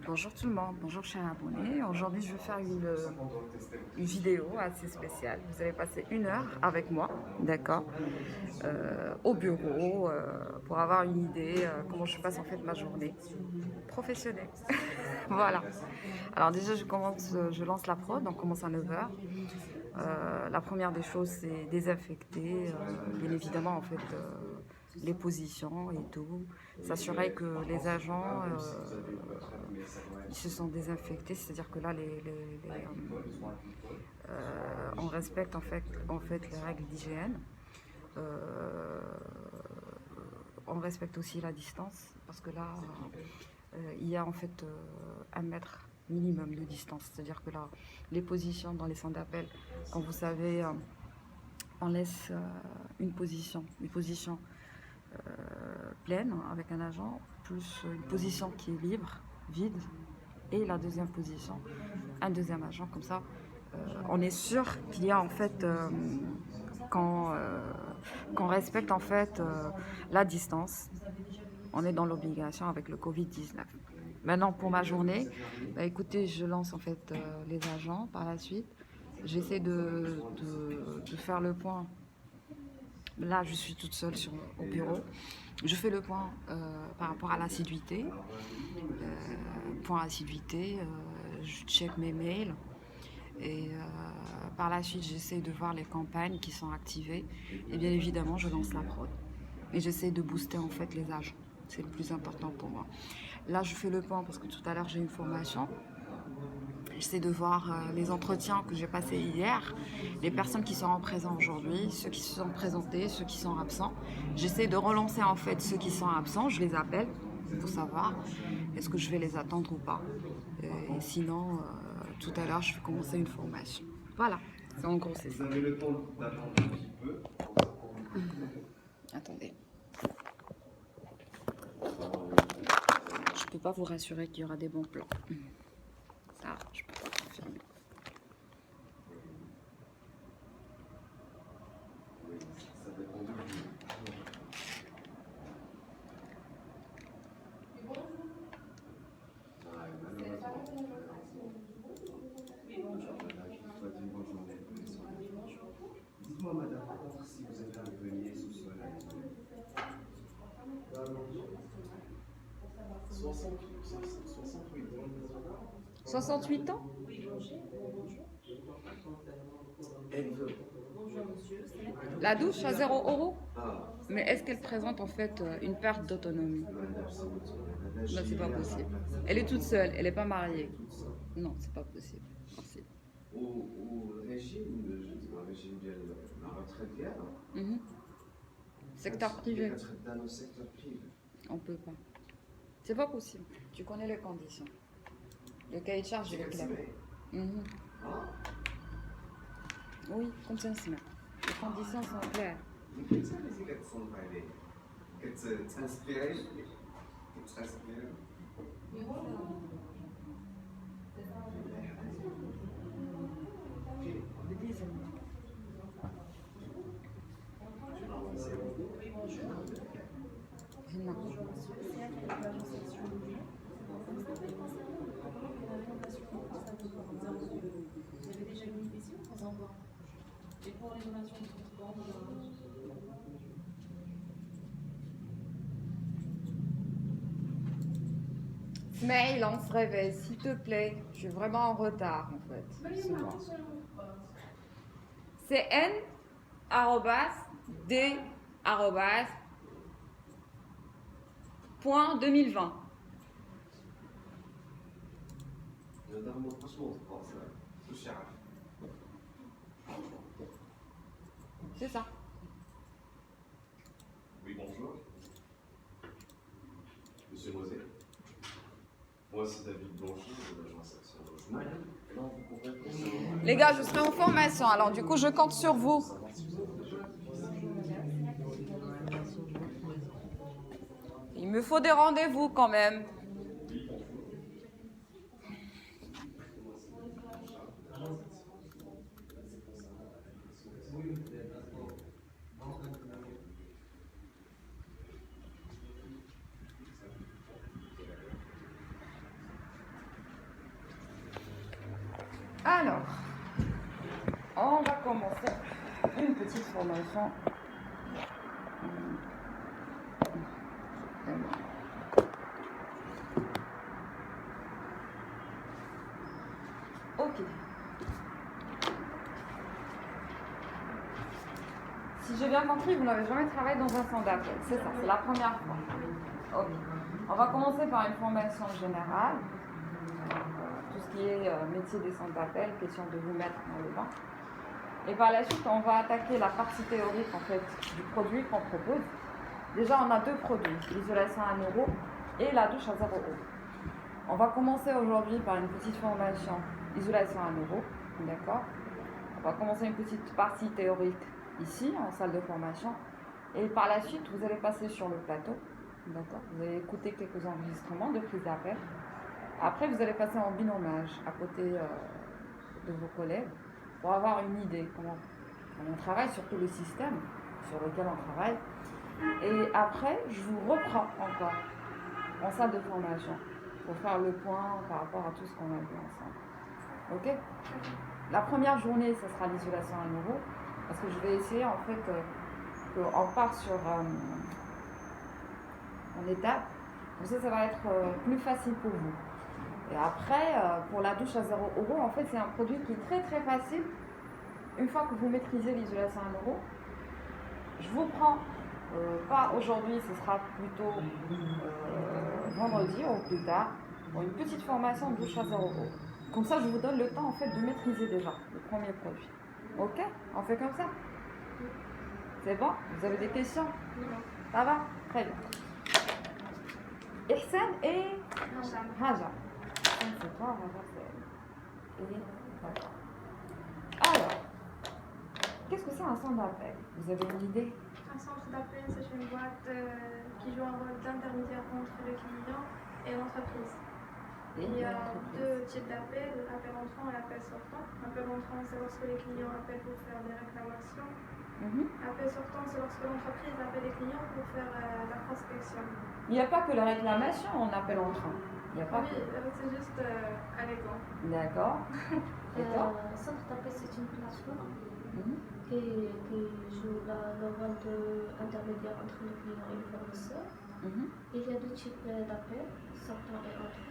Bonjour tout le monde, bonjour chers abonnés. Aujourd'hui, je vais faire une vidéo assez spéciale. Vous allez passer 1 heure avec moi, d'accord, au bureau pour avoir une idée comment je passe en fait ma journée professionnelle. Voilà. Alors déjà, je lance la prod, on commence à 9 heures. La première des choses, c'est désinfecter, bien évidemment, en fait, les positions et tout. S'assurer que les agents, ils se sont désinfectés, c'est-à-dire que là, on respecte en fait les règles d'hygiène. Euh, on respecte aussi la distance, parce que là, il y a en fait 1 mètre minimum de distance. C'est-à-dire que là, les positions dans les centres d'appel, quand vous savez, on laisse une position pleine avec un agent, plus une position qui est libre, vide, et la deuxième position, un deuxième agent. Comme ça, on est sûr qu'il y a en fait qu'on respecte en fait la distance. On est dans l'obligation avec le Covid-19. Maintenant, pour ma journée, bah, écoutez, je lance en fait les agents par la suite. J'essaie de faire le point. Là, je suis toute seule au bureau. Je fais le point par rapport à l'assiduité. Point assiduité, je check mes mails. Et par la suite, j'essaie de voir les campagnes qui sont activées. Et bien évidemment, je lance la prod. Et j'essaie de booster en fait les agents. C'est le plus important pour moi. Là, je fais le point parce que tout à l'heure, j'ai une formation. J'essaie de voir les entretiens que j'ai passés hier, les personnes qui seront présentes aujourd'hui, ceux qui se sont présentés, ceux qui sont absents. J'essaie de relancer en fait ceux qui sont absents, je les appelle pour savoir est-ce que je vais les attendre ou pas. Et sinon, tout à l'heure, je vais commencer une formation. Voilà, c'est en gros c'est ça. Vous avez le temps d'attendre un petit peu. Attendez. Je peux pas vous rassurer qu'il y aura des bons plans. Ça, je peux pas confirmer. Ça dépend de vous. Ah, malheureusement. Voilà, je vous souhaite une bonne journée. Dites-moi, madame, par contre, si vous êtes un beunier sous soleil. 68 ans? Elle veut. La douche à 0 €? Ah, Mais est-ce qu'elle présente en fait une perte d'autonomie? madame, Non, c'est pas possible. Elle est toute seule, elle n'est pas mariée. Non, c'est pas possible. Merci. Au régime, je dis le régime de la retraite vierge. Mhm. Secteur privé, Dans le secteur privé. on peut pas. C'est pas possible. Tu connais les conditions. Le cahier de charge, il est clair. Mhm. Ah, Oui, comme ça se met. Les conditions sont claires. كتسالي كتصنف عليه كتانسبيري كتانسبيري هنا. Vous avez déjà bénéficié ou pas encore? Et pour les donations de transport, Smail, on se réveille, s'il te plaît. Je suis vraiment en retard en fait. C'est moi. C'est n d point 2020. Madame, franchement, c'est pas ça. C'est cher. C'est ça. Oui, bonjour. Monsieur Mosé. Moi, c'est David Blanchet de l'agence Action Logement. Non, vous comprenez. Les gars, je serai en formation, alors du coup, je compte sur vous. Il me faut des rendez-vous quand même. commencer une petite formation. Ok. Si j'ai bien compris, vous n'avez jamais travaillé dans un centre d'appel. C'est ça, c'est la première fois. Ok. On va commencer par une formation générale. Tout ce qui est métier des centres d'appel, question de vous mettre dans le bain. Et par la suite, on va attaquer la partie théorique en fait du produit qu'on propose. Déjà, on a deux produits, l'isolation à 1 euro et la douche à 0 euro. On va commencer aujourd'hui par une petite formation isolation à 1 euro, d'accord? On va commencer une petite partie théorique ici, en salle de formation. Et par la suite, vous allez passer sur le plateau, d'accord? Vous allez écouter quelques enregistrements de prise d'appel. Après, vous allez passer en binômage à côté de vos collègues pour avoir une idée comment on travaille, surtout le système sur lequel on travaille. Et après, je vous reprends encore en salle de formation pour faire le point par rapport à tout ce qu'on a vu ensemble. Ok? La première journée, ce sera l'isolation à 1 euro parce que je vais essayer en fait qu'on part sur en étape. Comme ça va être plus facile pour vous. Et après, pour la douche à 0 euro, en fait, c'est un produit qui est très très facile. Une fois que vous maîtrisez l'isolation à 1 euro, je vous prends, pas aujourd'hui, ce sera plutôt vendredi ou plus tard, pour une petite formation de douche à 0 euro. Comme ça, je vous donne le temps en fait de maîtriser déjà le premier produit. Ok? On fait comme ça? C'est bon? Vous avez des questions? Ça va? Très bien. Ihsan et Haja. C'est toi, Haja, c'est... Et d'accord. Alors, qu'est-ce que c'est un centre d'appel? Vous avez une idée? Un centre d'appel, c'est une boîte qui joue un rôle d'intermédiaire entre le client et l'entreprise. Il y a deux types d'appels, l'appel entrant et l'appel sortant. L'appel entrant, c'est lorsque les clients appellent pour faire des réclamations. L'appel sortant, c'est lorsque l'entreprise appelle les clients pour faire la prospection. Il n'y a pas que la réclamation en appel entrant. Il n'y a pas Oui, que... c'est juste un exemple. D'accord. Et toi? Centre d'appel, c'est une plateforme qui joue le rôle d'intermédiaire entre le client et le fournisseur. Il y a deux types d'appels, sortant et entrant.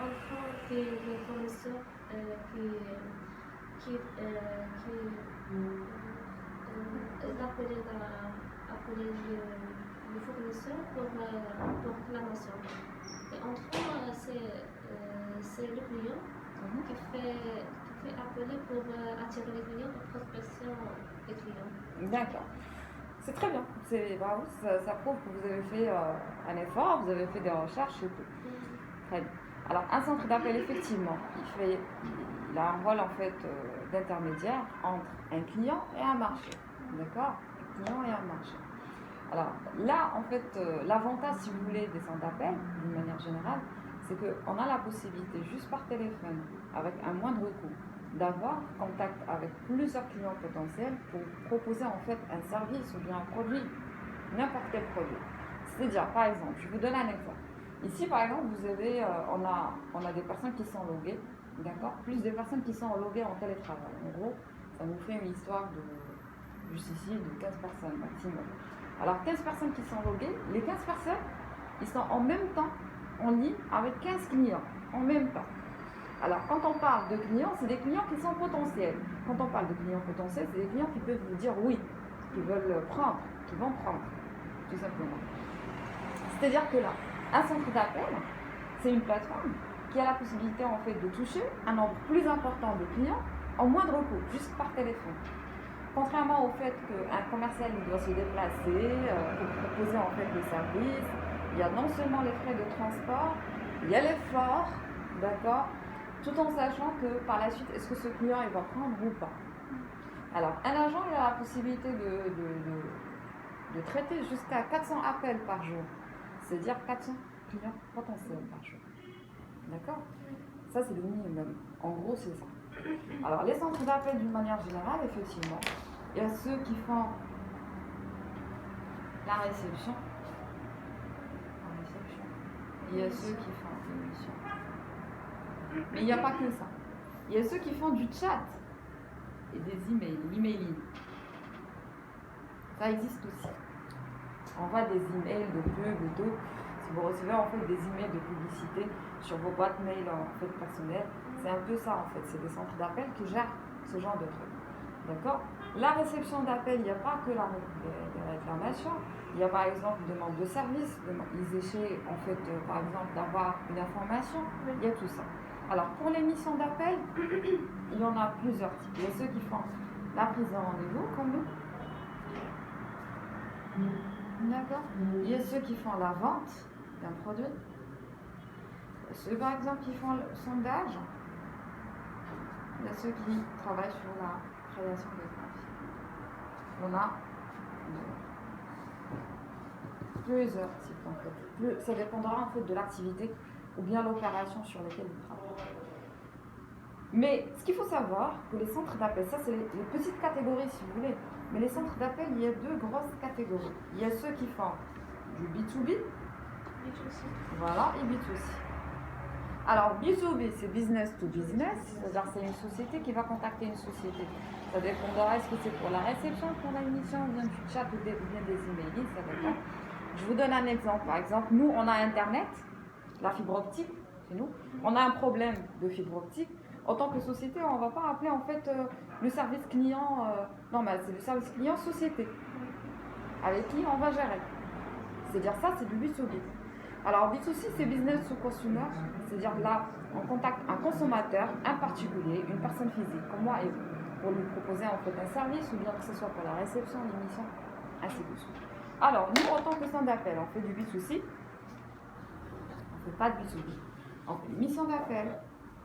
Entrant, c'est le fournisseur qui appeler le fournisseur pour réclamation. Et entrant, c'est le client qui fait appeler pour attirer les clients pour prospection des clients. D'accord. C'est très bien. C'est bravo. Ça prouve que vous avez fait un effort, vous avez fait des recherches et tout. Très bien. Alors, un centre d'appel, effectivement, il a un rôle en fait d'intermédiaire entre un client et un marché. D'accord? Un client et un marché. Alors là, en fait, l'avantage, si vous voulez, des centres d'appel, d'une manière générale, c'est qu'on a la possibilité, juste par téléphone, avec un moindre coût, d'avoir contact avec plusieurs clients potentiels pour proposer en fait un service ou bien un produit, n'importe quel produit. C'est-à-dire, par exemple, je vous donne un exemple. Ici, par exemple, vous avez, on a des personnes qui sont loguées, d'accord, plus des personnes qui sont loguées en télétravail. En gros, ça nous fait une histoire de, juste ici, de 15 personnes maximum. Alors, 15 personnes qui sont loguées, les 15 personnes, ils sont en même temps en ligne avec 15 clients, en même temps. Alors, quand on parle de clients, c'est des clients qui sont potentiels. Quand on parle de clients potentiels, c'est des clients qui peuvent vous dire oui, qui veulent prendre, qui vont prendre, tout simplement. C'est-à-dire que là, un centre d'appel, c'est une plateforme qui a la possibilité en fait de toucher un nombre plus important de clients en moindre coût, juste par téléphone. Contrairement au fait qu'un commercial il doit se déplacer pour proposer en fait le service, il y a non seulement les frais de transport, il y a l'effort, d'accord, tout en sachant que par la suite, est-ce que ce client il va prendre ou pas. Alors, un agent il a la possibilité de traiter jusqu'à 400 appels par jour, c'est-à-dire 400 clients potentiels par jour. D'accord? Ça, c'est le minimum. En gros, c'est ça. Alors, les centres d'appel, d'une manière générale, effectivement, il y a ceux qui font la réception. Il y a ceux qui font l'émission. Mais il n'y a pas que ça. Il y a ceux qui font du chat. et des emails, l'emailing. Ça existe aussi. On envoie des emails de pub et tout. Si vous recevez en fait des emails de publicité sur vos boîtes mail en fait personnelles, c'est un peu ça en fait. C'est des centres d'appel qui gèrent ce genre de trucs. D'accord? La réception d'appel, il n'y a pas que la réclamation. Il y a par exemple une demande de service. Ils essaient en fait par exemple d'avoir une information. Il y a tout ça. Alors pour les missions d'appel, il y en a plusieurs types. Il y a ceux qui font la prise de rendez-vous comme nous. D'accord. Il y a ceux qui font la vente d'un produit. Ceux par exemple qui font le sondage. Il y a ceux qui travaillent sur la création des graphiques. On a plusieurs types en fait. Ça dépendra en fait de l'activité ou bien l'opération sur laquelle vous travaillez. Mais ce qu'il faut savoir, que les centres d'appel, ça c'est les petites catégories si vous voulez, mais les centres d'appel, il y a deux grosses catégories. Il y a ceux qui font du B2B, voilà, et B2C. Alors B2B, c'est business to business, c'est-à-dire c'est une société qui va contacter une société. Ça dépendra, est-ce que c'est pour la réception, pour la émission, ou bien du chat, ou bien des emails, ça dépend. Je vous donne un exemple. Par exemple, nous, on a Internet, la fibre optique, chez nous. On a un problème de fibre optique. En tant que société, on ne va pas appeler en fait le service client normal. C'est le service client société avec qui on va gérer. C'est-à-dire ça, c'est du B2B. Alors B2C, c'est business to consumer. C'est-à-dire là, on contacte un consommateur, un particulier, une personne physique, comme moi et vous, pour lui proposer en fait un service ou bien que ce soit pour la réception, l'émission, ainsi de suite. Alors, nous, en tant que centre d'appel, on fait du B2C. On ne fait pas de B2B. On fait des missions d'appel.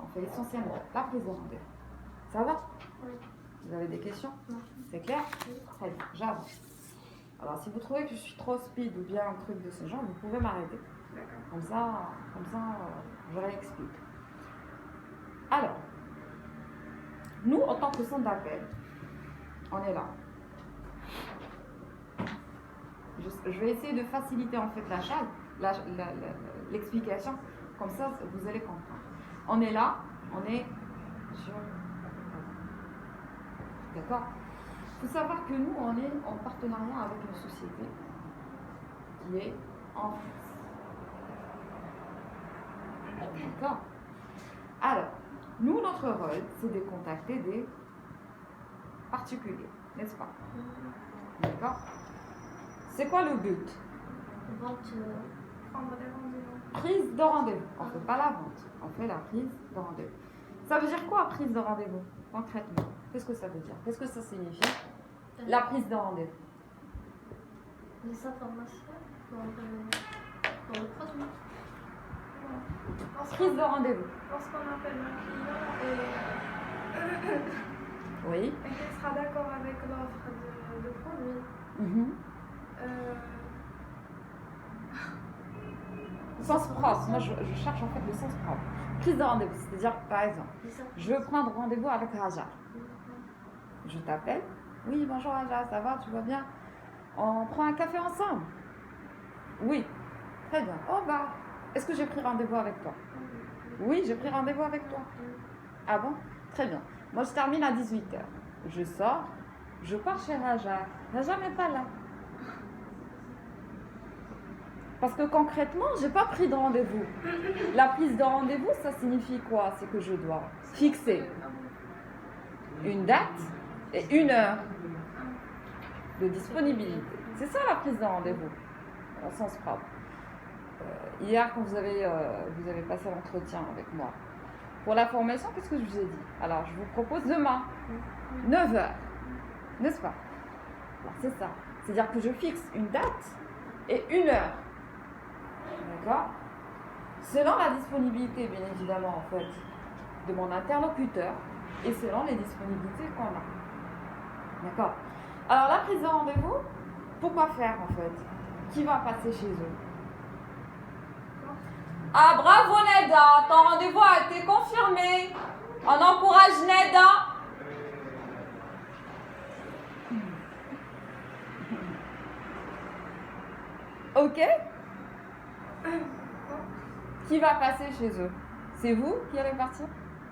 On fait essentiellement la prise de rendez-vous. Ça va? Oui. Vous avez des questions? Non. C'est clair? Très bien, j'avance. Alors, si vous trouvez que je suis trop speed ou bien un truc de ce genre, vous pouvez m'arrêter. Comme ça, je réexplique. Alors, nous, en tant que centre d'appel, on est là. Je vais essayer de faciliter en fait l'explication, comme ça vous allez comprendre. On est là, on est sur... D'accord? Il faut savoir que nous, on est en partenariat avec une société qui est en France. D'accord? Alors, nous, notre rôle, c'est de contacter des particuliers, n'est-ce pas? D'accord? C'est quoi le but? Vente. Prendre des rendez-vous. Prise de rendez-vous. On ne fait pas la vente, on fait la prise de rendez-vous. Ça veut dire quoi, prise de rendez-vous, concrètement? Qu'est-ce que ça veut dire? Qu'est-ce que ça signifie? La prise de rendez-vous. Les informations pour le produit. Prise de rendez-vous. Lorsqu'on appelle un client Oui. et qu'il sera d'accord avec l'offre de produit, Sens propre. Moi, je cherche en fait le sens propre. Prise de rendez-vous, c'est-à-dire, par exemple, je veux prendre rendez-vous avec Raja. Je t'appelle. Oui, bonjour Raja, ça va, tu vas bien? On prend un café ensemble? Oui, très bien. Oh bah, est-ce que j'ai pris rendez-vous avec toi? Oui, j'ai pris rendez-vous avec toi. Ah bon? Très bien. Moi, je termine à 18h. Je sors, je pars chez Raja. Raja n'est pas là. Parce que concrètement, je n'ai pas pris de rendez-vous. La prise de rendez-vous, ça signifie quoi? C'est que je dois fixer une date et une heure de disponibilité. C'est ça la prise de rendez-vous, au sens propre. Hier, quand vous avez passé l'entretien avec moi, pour la formation, qu'est-ce que je vous ai dit? Alors, je vous propose demain, 9h, n'est-ce pas? Alors, c'est ça. C'est-à-dire que je fixe une date et une heure. D'accord? Selon la disponibilité, bien évidemment, en fait, de mon interlocuteur et selon les disponibilités qu'on a. D'accord? Alors, la prise de rendez-vous, pourquoi faire, en fait? Qui va passer chez eux? Ah, bravo, Neda! Ton rendez-vous a été confirmé! On encourage Neda! Ok? Qui va passer chez eux? C'est vous qui allez partir?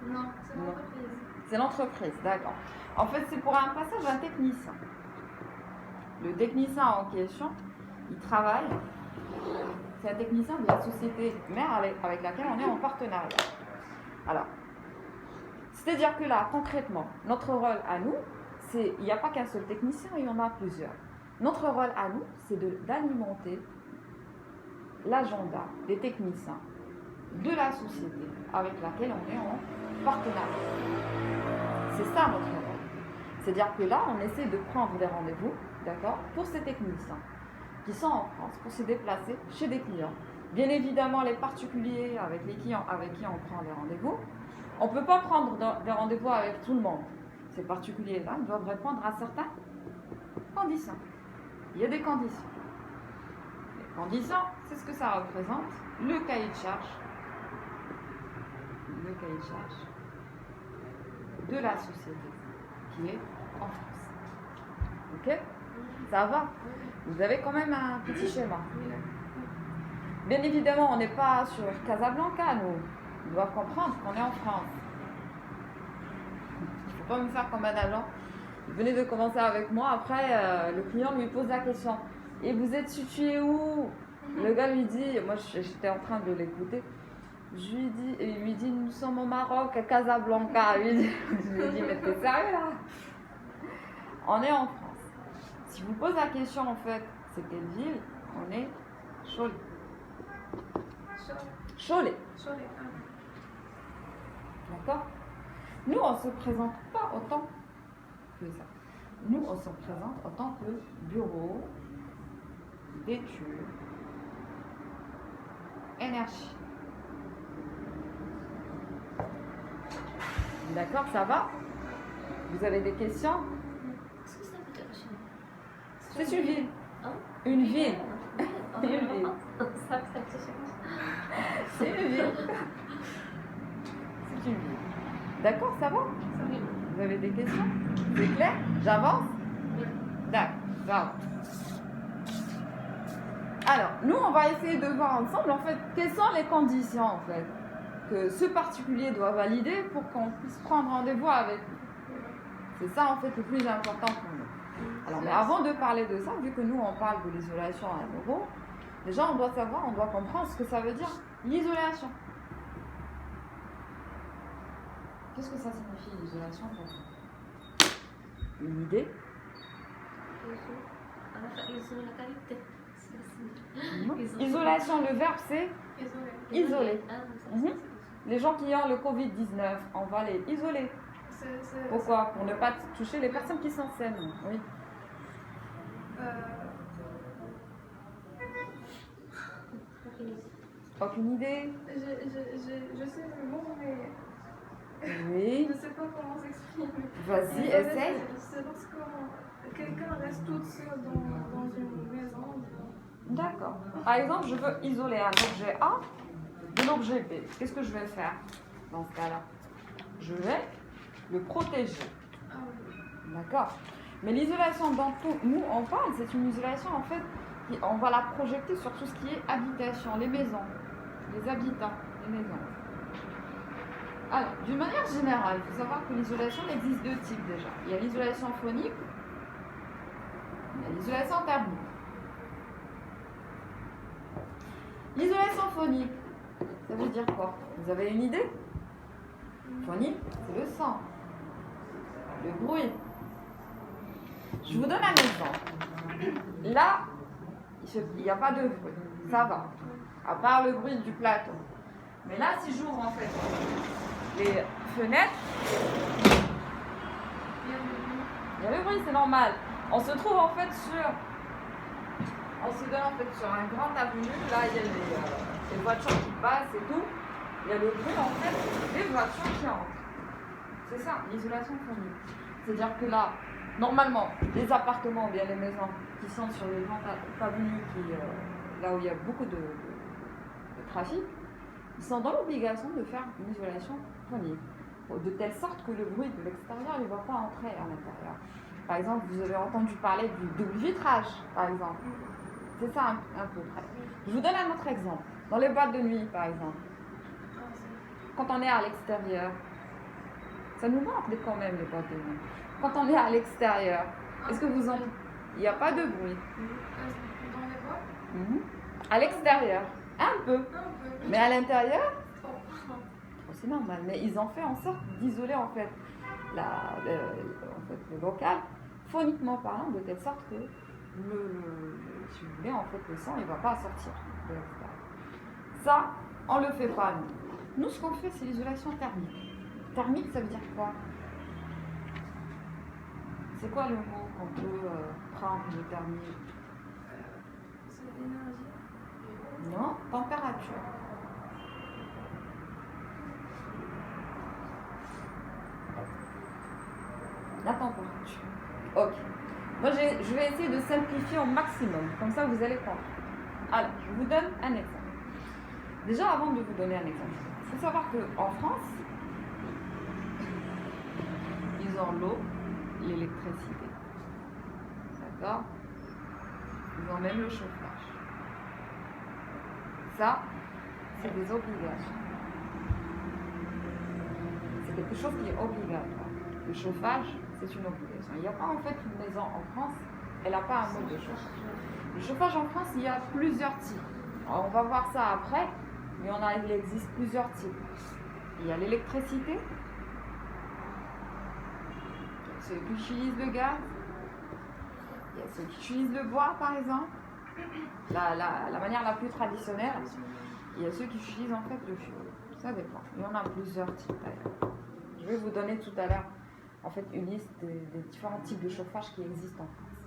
non, c'est l'entreprise. C'est l'entreprise, d'accord. En fait, c'est pour un passage d'un technicien. Le technicien en question, il travaille, c'est un technicien de la société mère avec laquelle on est en partenariat. Alors, c'est-à-dire que là, concrètement, notre rôle à nous, il n'y a pas qu'un seul technicien, il y en a plusieurs. Notre rôle à nous, c'est d'alimenter l'agenda des techniciens de la société avec laquelle on est en partenariat. C'est ça notre rôle. C'est-à-dire que là, on essaie de prendre des rendez-vous, d'accord, pour ces techniciens qui sont en France, pour se déplacer chez des clients. Bien évidemment, les particuliers avec qui on prend des rendez-vous, on ne peut pas prendre des rendez-vous avec tout le monde. Ces particuliers-là, ils doivent répondre à certaines conditions. Il y a des conditions. Les conditions, c'est ce que ça représente, le cahier de charge. Le cahier de charge de la société qui est en France. Ok? Ça va? Vous avez quand même un petit schéma. Bien évidemment, on n'est pas sur Casablanca, nous. Ils doivent comprendre qu'on est en France. Il ne faut pas me faire comme un agent. Vous venez de commencer avec moi, après, le client lui pose la question. Et vous êtes situé où? Le gars lui dit, moi j'étais en train de l'écouter, il lui dit, nous sommes au Maroc, à Casablanca. Je lui dis, mais t'es sérieux là? On est en France. Si vous posez la question, en fait, c'est quelle ville? On est Cholet. Cholet. D'accord? Nous, on ne se présente pas autant que ça. Nous, on se présente en tant que bureau d'études, énergie. D'accord, ça va? Vous avez des questions? Qu'est-ce que ça veut dire chez nous? C'est une ville. Hein? Une ville. Ah, Une ville. ça accepte chez nous. C'est une ville. C'est une ville. D'accord, ça va? Oui. Vous avez des questions? C'est clair? J'avance? Oui. D'accord, bravo. Alors, nous, on va essayer de voir ensemble, en fait, quelles sont les conditions, en fait, que ce particulier doit valider pour qu'on puisse prendre rendez-vous avec lui. C'est ça, en fait, le plus important pour nous. Alors, mais avant de parler de ça, vu que nous, on parle de l'isolation à nouveau, déjà, on doit savoir, on doit comprendre ce que ça veut dire, l'isolation. Qu'est-ce que ça signifie, l'isolation pour vous? Une idée? Ils ont la qualité. Isolation, le verbe, c'est isoler. Ah, ça, Mhm. Les gens qui ont le Covid-19, on va les isoler. Pourquoi? Pour ne pas toucher les personnes qui sont saines. Oui. Aucune idée? Je sais le mot, mais Oui. je ne sais pas comment s'exprimer. Vas-y, essaye. C'est lorsque quelqu'un reste toute seule dans une maison. D'accord. Par exemple, je veux isoler un objet A de l'objet B. Qu'est-ce que je vais faire dans ce cas-là? Je vais le protéger. Ah oui. D'accord. Mais l'isolation dont nous on parle, c'est une isolation en fait, on va la projeter sur tout ce qui est habitation, les maisons, les habitants, les maisons. Alors, d'une manière générale, il faut savoir que l'isolation existe deux types déjà. Il y a l'isolation phonique, il y a l'isolation thermique. L'isolation phonique, ça veut dire quoi? Vous avez une idée? Phonique, c'est le son, le bruit. Je vous donne un exemple. Là, il n'y a pas de bruit, ça va, à part le bruit du plateau. Mais là, si j'ouvre en fait les fenêtres, il y a le bruit, c'est normal. On se trouve en fait on se donne en fait sur un grand avenue. Là, il y a les voitures qui passent et tout. Il y a le bruit en fait des voitures qui entrent. C'est ça, l'isolation phonique. C'est-à-dire que là, normalement, les appartements ou bien les maisons qui sont sur les grands avenues, là où il y a beaucoup de trafic, ils sont dans l'obligation de faire une isolation phonique, de telle sorte que le bruit de l'extérieur ne va pas entrer à l'intérieur. Par exemple, vous avez entendu parler du double vitrage, par exemple. C'est ça un peu près. Je vous donne un autre exemple. Dans les boîtes de nuit, par exemple, quand on est à l'extérieur, Ça nous manque quand même les boîtes de nuit. Quand on est à l'extérieur, est-ce que vous en... Il n'y a pas de bruit. Dans les boîtes, À l'extérieur, un peu. un peu. Mais à l'intérieur, Trop. c'est normal. Mais ils ont fait en sorte d'isoler en fait, le local, phoniquement parlant, de telle sorte que si vous voulez, en fait, le sang, il ne va pas sortir de l'extérieur. Ça, on ne le fait pas, nous. Nous, ce qu'on fait, c'est l'isolation thermique. Thermique, ça veut dire quoi? C'est quoi le mot qu'on peut prendre de thermique? C'est l'énergie. Non, température. La température. Ok. Moi, je vais essayer de simplifier au maximum. Comme ça, vous allez comprendre. Alors, je vous donne un exemple. Déjà, avant de vous donner un exemple, il faut savoir qu'en France, ils ont l'eau, l'électricité. D'accord? Ils ont même le chauffage. Ça, c'est des obligations. C'est quelque chose qui est obligatoire. Le chauffage, c'est une obligation. Il n'y a pas en fait une maison en France, elle n'a pas un mode de chauffage. Le chauffage en France, il y a plusieurs types. Alors, on va voir ça après, mais il existe plusieurs types. Il y a l'électricité, ceux qui utilisent le gaz, il y a ceux qui utilisent le bois par exemple, la manière la plus traditionnelle, il y a ceux qui utilisent en fait le fioul. Ça dépend. Il y en a plusieurs types d'ailleurs. Je vais vous donner tout à l'heure en fait une liste des différents types de chauffage qui existent en France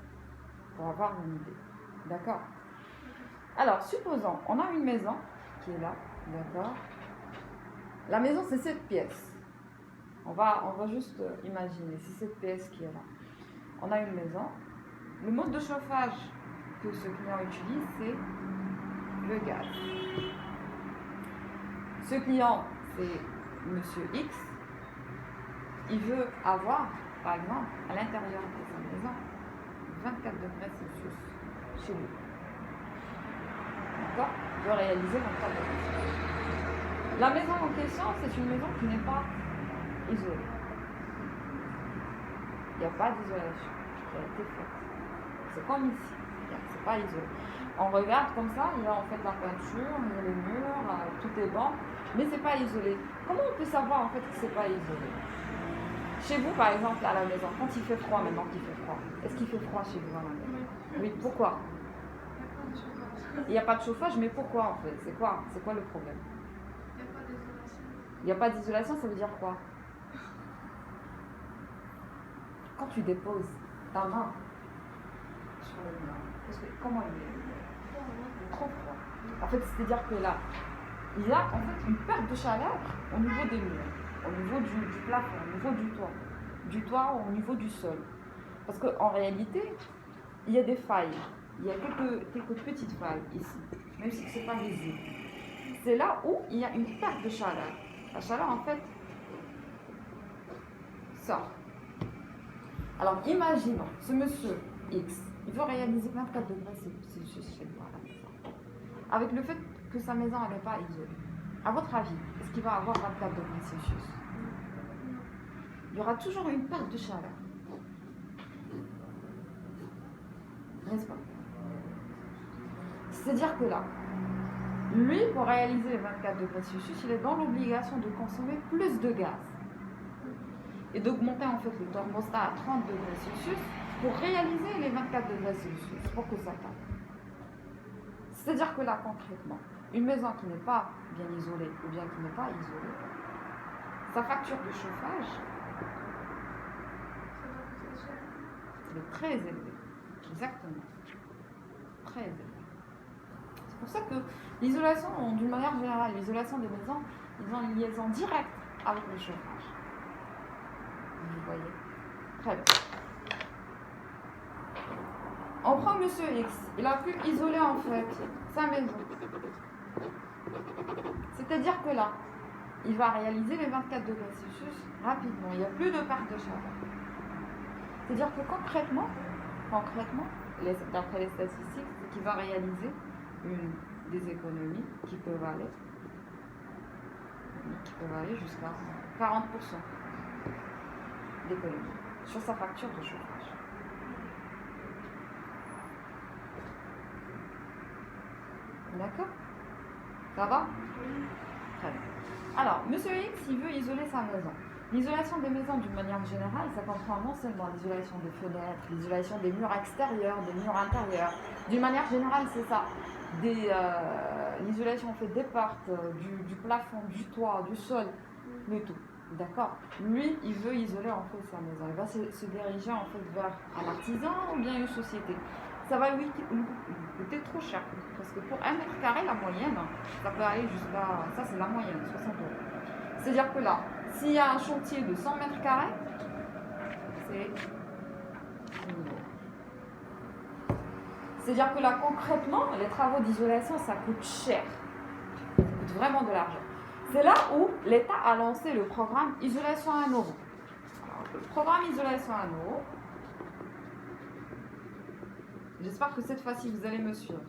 pour avoir une idée. D'accord? Alors, supposons, on a une maison qui est là, d'accord? La maison, c'est cette pièce. On va juste imaginer, c'est cette pièce qui est là. On a une maison. Le mode de chauffage que ce client utilise, c'est le gaz. Ce client, c'est Monsieur X. Il veut avoir, par exemple, à l'intérieur de sa maison, 24 degrés Celsius chez lui. D'accord? Il veut réaliser 24 degrés Celsius. La maison en question, c'est une maison qui n'est pas isolée. Il n'y a pas d'isolation qui a été faite. C'est comme ici. C'est pas isolé. On regarde comme ça, il y a en fait la peinture, il y a les murs, tout est bon, mais c'est pas isolé. Comment on peut savoir en fait que c'est pas isolé? Chez vous, par exemple, à la maison, quand il fait froid, maintenant qu'il fait froid, est-ce qu'il fait froid chez vous à la maison? Oui, pourquoi? Il n'y a pas de chauffage, mais pourquoi en fait? C'est quoi le problème? Il n'y a pas d'isolation. Il n'y a pas d'isolation, ça veut dire quoi? Quand tu déposes ta main sur le mur, comment il est? Trop froid. En fait, c'est-à-dire que là, il y a en fait une perte de chaleur au niveau des murs, au niveau du plafond, au niveau du toit, au niveau du sol. Parce qu'en réalité, il y a des failles. Il y a quelques petites failles ici, même si ce n'est pas visible. C'est là où il y a une perte de chaleur. La chaleur, en fait, sort. Alors, imaginons, ce monsieur X, il veut réaliser 24 degrés Celsius chez lui à la maison. Avec le fait que sa maison n'est pas isolée. À votre avis, est-ce qu'il va avoir 24 degrés Celsius? Il y aura toujours une perte de chaleur. N'est-ce pas? C'est-à-dire que là, lui, pour réaliser les 24 degrés Celsius, il est dans l'obligation de consommer plus de gaz et d'augmenter en fait le thermostat à 30 degrés Celsius pour réaliser les 24 degrés Celsius, pour que ça tape. C'est-à-dire que là, concrètement, une maison qui n'est pas bien isolée ou bien qui n'est pas isolée, sa facture de chauffage, elle est très élevée. Exactement. Très élevée. C'est pour ça que l'isolation, d'une manière générale, l'isolation des maisons, ils ont une liaison directe avec le chauffage. Vous voyez? Très bien. On prend Monsieur X. Il a pu isoler en fait sa maison. C'est-à-dire que là, il va réaliser les 24 degrés Celsius rapidement. Il n'y a plus de perte de chaleur. C'est-à-dire que concrètement, d'après les statistiques, c'est qu'il va réaliser des économies qui peuvent aller jusqu'à 40%. d'économie sur sa facture de chauffage. D'accord? Ça va? Très bien. Alors, Monsieur X, il veut isoler sa maison. L'isolation des maisons, d'une manière générale, ça comprend non seulement l'isolation des fenêtres, l'isolation des murs extérieurs, des murs intérieurs. D'une manière générale, c'est ça. L'isolation en fait des portes, du plafond, du toit, du sol, le tout. D'accord? Lui, il veut isoler en fait sa maison. Il va se diriger en fait vers un artisan ou bien une société. Ça va lui coûter trop cher. Parce que pour 1 mètre carré, la moyenne, ça peut aller jusqu'à... Ça, c'est la moyenne, 60 €. C'est-à-dire que là, s'il y a un chantier de 100 mètres carrés, c'est 1 €. C'est-à-dire que là, concrètement, les travaux d'isolation, ça coûte cher. Ça coûte vraiment de l'argent. C'est là où l'État a lancé le programme Isolation à 1 €. Alors, le programme Isolation à 1 €, j'espère que cette fois-ci, vous allez me suivre.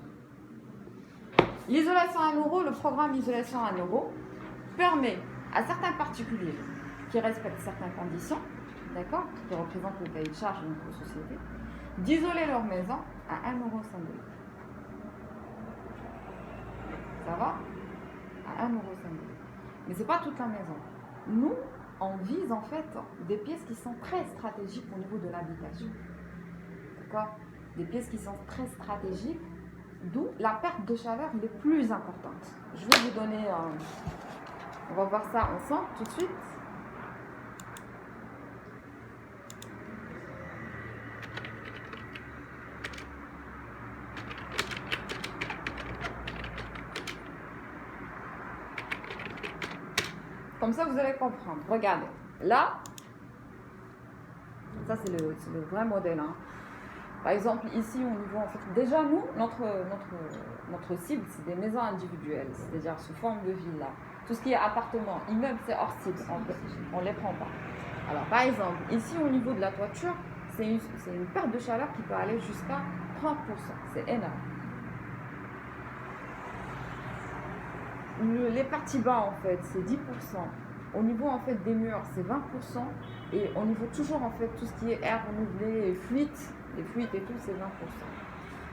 L'isolation à 1 €, le programme Isolation à 1 € permet à certains particuliers qui respectent certaines conditions, d'accord, qui représentent le cahier de charge de notre société, d'isoler leur maison à 1 € symbolique. Ça va? À 1 € symbolique. Mais ce n'est pas toute la maison. Nous, on vise en fait des pièces qui sont très stratégiques au niveau de l'habitation. D'accord? Des pièces qui sont très stratégiques, d'où la perte de chaleur est plus importante. Je vais vous donner... on va voir ça ensemble tout de suite. Comme ça, vous allez comprendre. Regardez. Là, ça c'est le vrai modèle. Hein. Par exemple, ici, au niveau, en fait, déjà nous, notre cible, c'est des maisons individuelles, c'est-à-dire sous forme de villa. Tout ce qui est appartement, immeuble, c'est hors cible, on ne les prend pas. Alors, par exemple, ici, au niveau de la toiture, c'est une perte de chaleur qui peut aller jusqu'à 30%. C'est énorme. Les parties bas, en fait, c'est 10%. Au niveau, en fait, des murs, c'est 20%. Et au niveau, toujours, en fait, tout ce qui est air renouvelé et fuite, les fuites et tout, c'est 20%.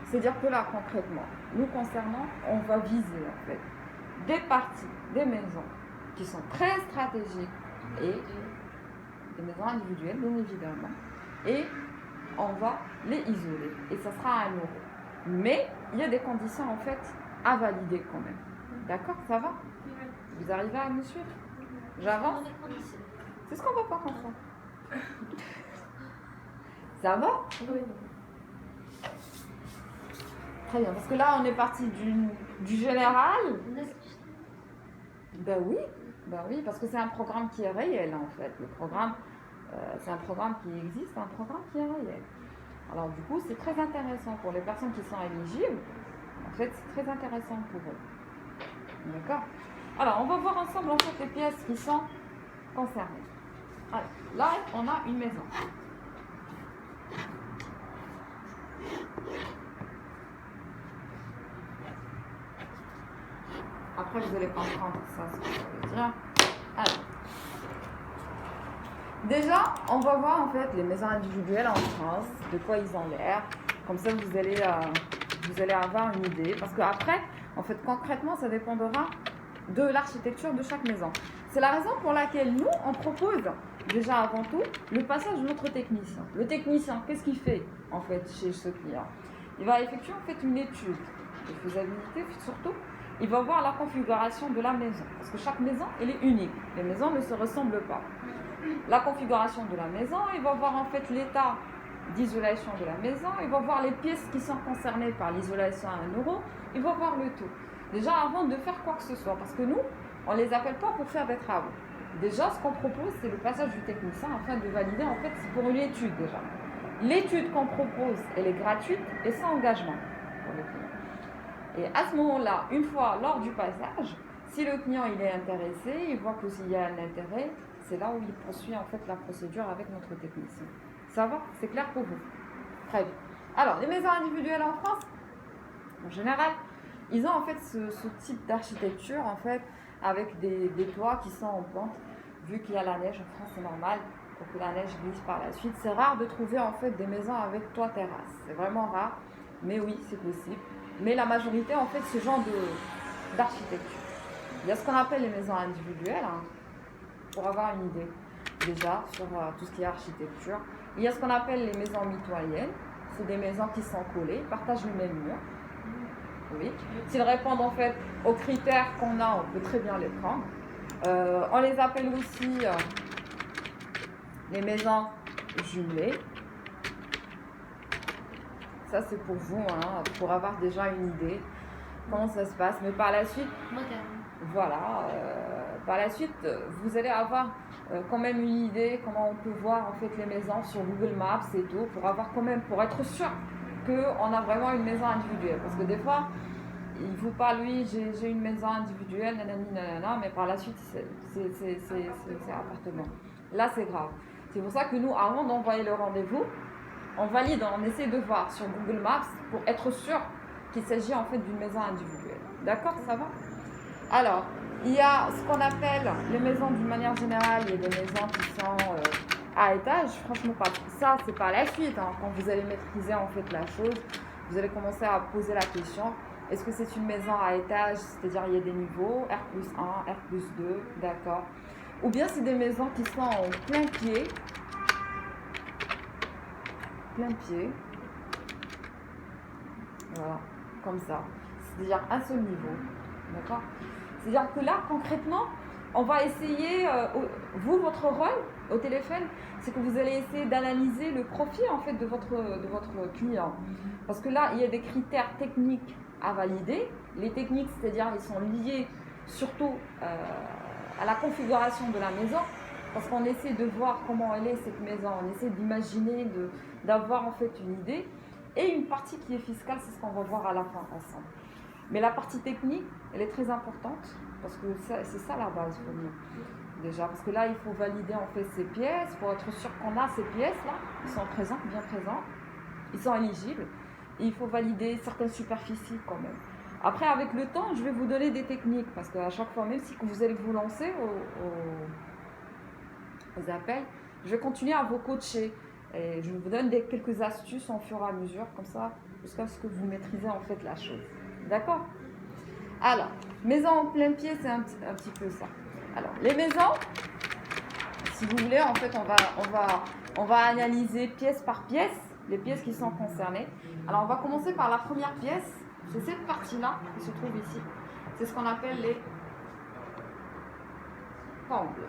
C'est-à-dire que là, concrètement, nous concernant, on va viser, en fait, des parties, des maisons qui sont très stratégiques et des maisons individuelles, bien évidemment. Et on va les isoler. Et ça sera à 1 €. Mais il y a des conditions, en fait, à valider quand même. D'accord? Ça va? Vous arrivez à me suivre? J'avance? C'est ce qu'on va voir ensemble. Ça va? Oui. Très bien, parce que là, on est parti du général. Ben oui, parce que c'est un programme qui est réel, en fait. Le programme, c'est un programme qui existe, un programme qui est réel. Alors, du coup, c'est très intéressant pour les personnes qui sont éligibles. En fait, c'est très intéressant pour eux. D'accord? Alors, on va voir ensemble, en fait, les pièces qui sont concernées. Alors, là, on a une maison. Après, vous allez comprendre ça, ce que ça veut dire. Alors, déjà, on va voir en fait les maisons individuelles en France, de quoi ils ont l'air. Comme ça, vous allez avoir une idée. Parce qu'après, en fait, concrètement, ça dépendra de l'architecture de chaque maison. C'est la raison pour laquelle nous, on propose déjà avant tout le passage de notre technicien. Le technicien, qu'est-ce qu'il fait en fait chez ce client? Il va effectuer en fait une étude de faisabilité surtout. Il va voir la configuration de la maison, parce que chaque maison, elle est unique. Les maisons ne se ressemblent pas. La configuration de la maison, il va voir en fait l'état d'isolation de la maison, il va voir les pièces qui sont concernées par l'isolation à 1 €, il va voir le tout. Déjà avant de faire quoi que ce soit, parce que nous, on ne les appelle pas pour faire des travaux. Déjà, ce qu'on propose, c'est le passage du technicien afin de valider, en fait, c'est pour une étude déjà. L'étude qu'on propose, elle est gratuite et sans engagement pour le client. Et à ce moment-là, une fois lors du passage, si le client il est intéressé, il voit que s'il y a un intérêt, c'est là où il poursuit en fait la procédure avec notre technicien. Ça va? C'est clair pour vous? Très bien. Alors, les maisons individuelles en France, en général, ils ont en fait ce type d'architecture en fait avec des toits qui sont en pente. Vu qu'il y a la neige en France, c'est normal. pour que la neige glisse par la suite. C'est rare de trouver en fait des maisons avec toit terrasse. C'est vraiment rare, mais oui, c'est possible. Mais la majorité, en fait, ce genre d'architecture. Il y a ce qu'on appelle les maisons individuelles, hein, pour avoir une idée déjà sur tout ce qui est architecture. Il y a ce qu'on appelle les maisons mitoyennes. C'est des maisons qui sont collées, partagent le même mur. Oui. S'ils répondent en fait aux critères qu'on a, on peut très bien les prendre. On les appelle aussi les maisons jumelées. Ça c'est pour vous, hein, pour avoir déjà une idée comment ça se passe. Mais par la suite, voilà, par la suite, vous allez avoir quand même une idée comment on peut voir en fait les maisons sur Google Maps et tout, pour avoir quand même, pour être sûr qu'on a vraiment une maison individuelle. Parce que des fois, il vous parle, oui, j'ai une maison individuelle, nanani, nanana, mais par la suite, c'est appartement. Là, c'est grave. C'est pour ça que nous, avant d'envoyer le rendez-vous, on valide, on essaie de voir sur Google Maps pour être sûr qu'il s'agit en fait d'une maison individuelle. D'accord, ça va? Alors, il y a ce qu'on appelle les maisons d'une manière générale, il y a des maisons qui sont à étage. Franchement, ça, c'est par la suite. Hein, quand vous allez maîtriser en fait la chose, vous allez commencer à poser la question. Est-ce que c'est une maison à étage, c'est-à-dire il y a des niveaux, R+1, R+2, d'accord? Ou bien c'est des maisons qui sont en plein pied. Voilà, comme ça. C'est-à-dire un seul niveau, d'accord? C'est-à-dire que là, concrètement, on va essayer, vous, votre rôle au téléphone, c'est que vous allez essayer d'analyser le profil en fait de votre client. Parce que là, il y a des critères techniques à valider. Les techniques, c'est-à-dire ils sont liés surtout à la configuration de la maison, parce qu'on essaie de voir comment elle est cette maison, on essaie d'imaginer, d'avoir en fait une idée. Et une partie qui est fiscale, c'est ce qu'on va voir à la fin ensemble. Mais la partie technique, elle est très importante, parce que c'est ça la base pour nous. Déjà, parce que là, il faut valider en fait ces pièces, pour être sûr qu'on a ces pièces-là, ils sont présents, bien présents, ils sont éligibles. Et il faut valider certaines superficies quand même. Après, avec le temps, je vais vous donner des techniques, parce qu'à chaque fois, même si vous allez vous lancer aux appels, je vais continuer à vous coacher. Et je vous donne quelques astuces en fur et à mesure, comme ça, jusqu'à ce que vous maîtrisez en fait la chose. D'accord? Alors, maison en plein pied, c'est un petit peu ça. Alors, les maisons, si vous voulez, en fait, on va analyser pièce par pièce, les pièces qui sont concernées. Alors, on va commencer par la première pièce. C'est cette partie-là qui se trouve ici. C'est ce qu'on appelle les combles.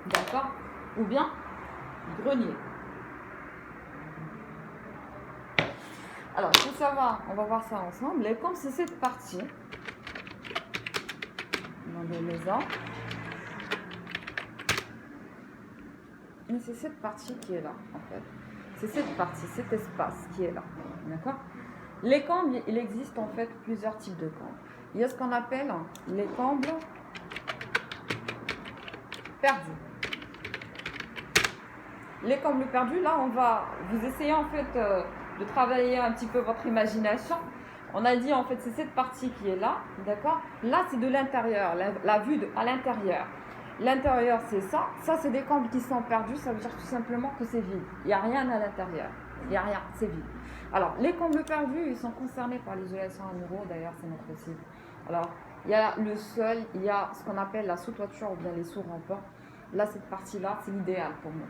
D'accord? Ou bien grenier. Alors, il faut savoir, on va voir ça ensemble. Les combles, c'est cette partie dans les maisons. Mais c'est cette partie qui est là, en fait. C'est cette partie, cet espace qui est là. D'accord? Les combles, il existe en fait plusieurs types de combles. Il y a ce qu'on appelle les combles perdus. Les combles perdus, là, on va vous essayer en fait de travailler un petit peu votre imagination. On a dit en fait c'est cette partie qui est là, d'accord? Là c'est de l'intérieur, la vue à l'intérieur. L'intérieur c'est ça. Ça c'est des combles qui sont perdus, ça veut dire tout simplement que c'est vide. Il n'y a rien à l'intérieur. Il n'y a rien, c'est vide. Alors les combles perdus, ils sont concernés par l'isolation à muraux, d'ailleurs c'est notre cible. Alors il y a le sol, il y a ce qu'on appelle la sous-toiture ou bien les sous-remparts. Là cette partie-là c'est l'idéal pour nous.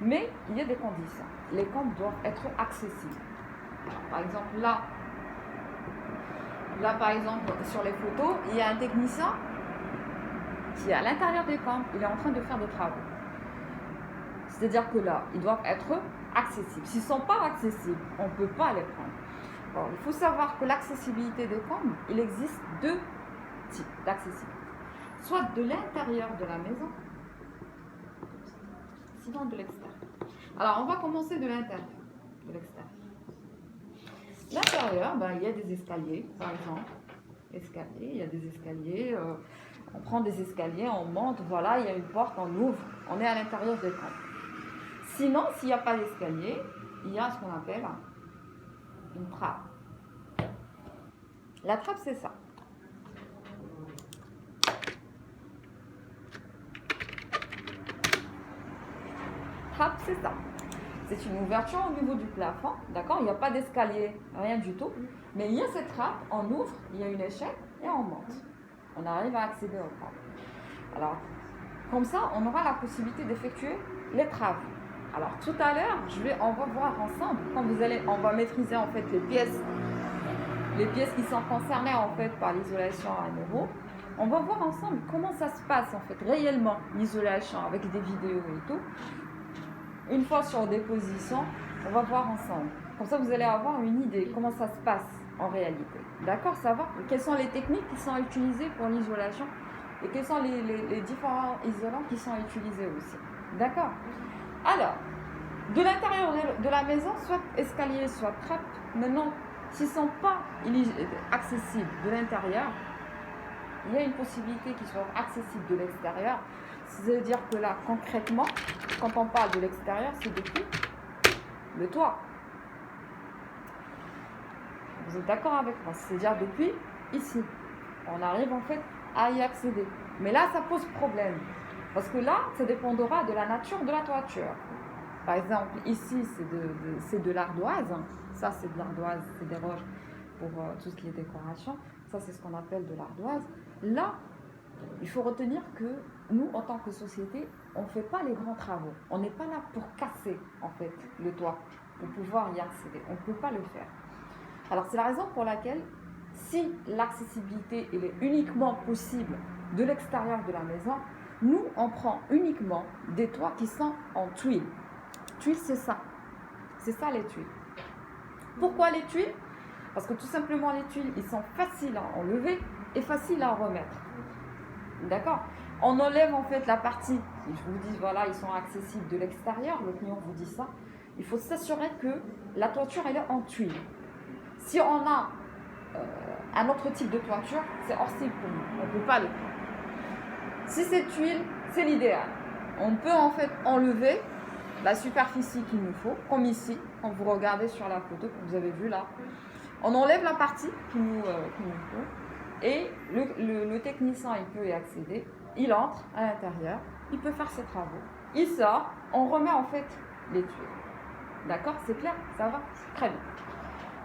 Mais il y a des conditions. Les combles doivent être accessibles. Alors, par exemple, là, par exemple, sur les photos, il y a un technicien qui est à l'intérieur des combles. Il est en train de faire des travaux. C'est-à-dire que là, ils doivent être accessibles. S'ils ne sont pas accessibles, on ne peut pas les prendre. Alors, il faut savoir que l'accessibilité des combles, il existe deux types d'accessibilité. Soit de l'intérieur de la maison, sinon de l'extérieur. Alors, on va commencer de l'intérieur, de l'extérieur. L'intérieur, il y a des escaliers, par exemple. Escaliers, il y a des escaliers. On prend des escaliers, on monte, voilà, il y a une porte, on ouvre. On est à l'intérieur des combles. Sinon, s'il n'y a pas d'escalier, il y a ce qu'on appelle une trappe. La trappe, c'est ça. trappe, c'est ça. C'est une ouverture au niveau du plafond, d'accord? Il n'y a pas d'escalier, rien du tout. Mais il y a cette trappe, on ouvre, il y a une échelle et on monte. On arrive à accéder au trappe. Alors, comme ça, on aura la possibilité d'effectuer les travaux. Alors, tout à l'heure, on va voir ensemble, quand on va maîtriser en fait les pièces qui sont concernées en fait par l'isolation à nouveau. On va voir ensemble comment ça se passe en fait réellement, l'isolation avec des vidéos et tout. Une fois sur des positions, on va voir ensemble. Comme ça, vous allez avoir une idée comment ça se passe en réalité. D'accord, ça va? Quelles sont les techniques qui sont utilisées pour l'isolation et quels sont les différents isolants qui sont utilisés aussi. D'accord? Alors, de l'intérieur de la maison, soit escalier, soit trappe, maintenant, s'ils ne sont pas accessibles de l'intérieur, il y a une possibilité qu'ils soient accessibles de l'extérieur. C'est-à-dire que là, concrètement, quand on parle de l'extérieur, c'est depuis le toit. Vous êtes d'accord avec moi? C'est-à-dire depuis ici. On arrive en fait à y accéder. Mais là, ça pose problème. Parce que là, ça dépendra de la nature de la toiture. Par exemple, ici, c'est de l'ardoise. Ça, c'est de l'ardoise, c'est des roches pour tout ce qui est décoration. Ça, c'est ce qu'on appelle de l'ardoise. Là, il faut retenir que nous, en tant que société, on ne fait pas les grands travaux. On n'est pas là pour casser, en fait, le toit, pour pouvoir y accéder. On ne peut pas le faire. Alors, c'est la raison pour laquelle, si l'accessibilité elle est uniquement possible de l'extérieur de la maison, nous, on prend uniquement des toits qui sont en tuiles. Tuiles, c'est ça. C'est ça, les tuiles. Pourquoi les tuiles? Parce que tout simplement, les tuiles, ils sont faciles à enlever et faciles à remettre. D'accord? On enlève en fait la partie, je vous dis, voilà, ils sont accessibles de l'extérieur, le client vous dit ça. Il faut s'assurer que la toiture, elle est en tuiles. Si on a un autre type de toiture, c'est hors cible pour nous. On ne peut pas le prendre. Si c'est tuile, c'est l'idéal. On peut en fait enlever la superficie qu'il nous faut, comme ici, quand vous regardez sur la photo que vous avez vue là. On enlève la partie qu'il nous faut et le technicien, il peut y accéder. Il entre à l'intérieur, il peut faire ses travaux. Il sort, on remet en fait les tuiles. D'accord? C'est clair? Ça va? Très bien.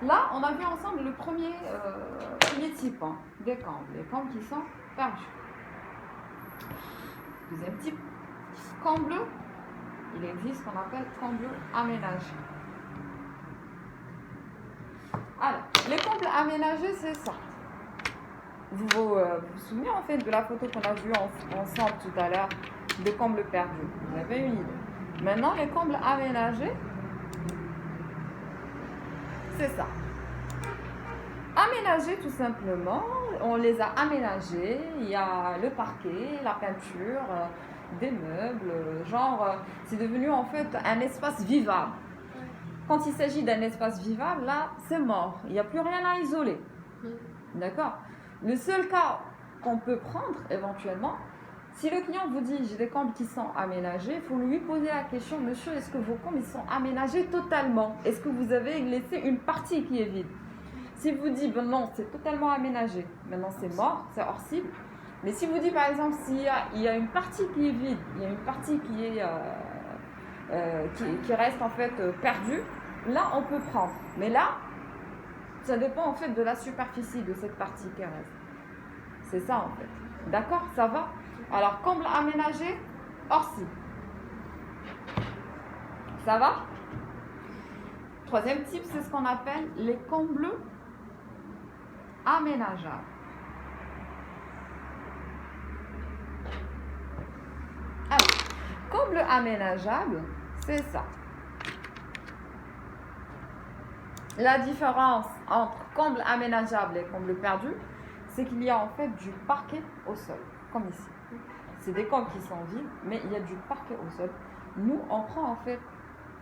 Là, on a vu ensemble le premier type des cambles. Les cambles qui sont perdus. Deuxième type, camp bleu. Il existe ce qu'on appelle camp bleu aménagé. Alors, les combles aménagés, c'est ça. Vous vous souvenez en fait de la photo qu'on a vue ensemble tout à l'heure des combles perdus. Vous avez une idée. Maintenant, les combles aménagés, c'est ça. Aménagés tout simplement, on les a aménagés. Il y a le parquet, la peinture, des meubles, genre c'est devenu en fait un espace vivable. Quand il s'agit d'un espace vivable, là c'est mort, il n'y a plus rien à isoler. D'accord? Le seul cas qu'on peut prendre éventuellement, si le client vous dit j'ai des combles qui sont aménagés, il faut lui poser la question, monsieur, est-ce que vos combles ils sont aménagés totalement? Est-ce que vous avez laissé une partie qui est vide? Si vous dites ben non, c'est totalement aménagé, maintenant c'est mort, c'est hors cible. Mais si vous dites par exemple s'il y a une partie qui est vide, il y a une partie qui reste en fait perdue, là on peut prendre. Mais là, ça dépend en fait de la superficie de cette partie qui reste. C'est ça en fait. D'accord? Ça va? Alors comble aménagé, hors cible. Ça va? Troisième type, c'est ce qu'on appelle les combles aménageables. Alors, comble aménageable, c'est ça. La différence entre comble aménageable et comble perdu, c'est qu'il y a en fait du parquet au sol, comme ici. C'est des combles qui sont vides, mais il y a du parquet au sol. Nous, on prend en fait,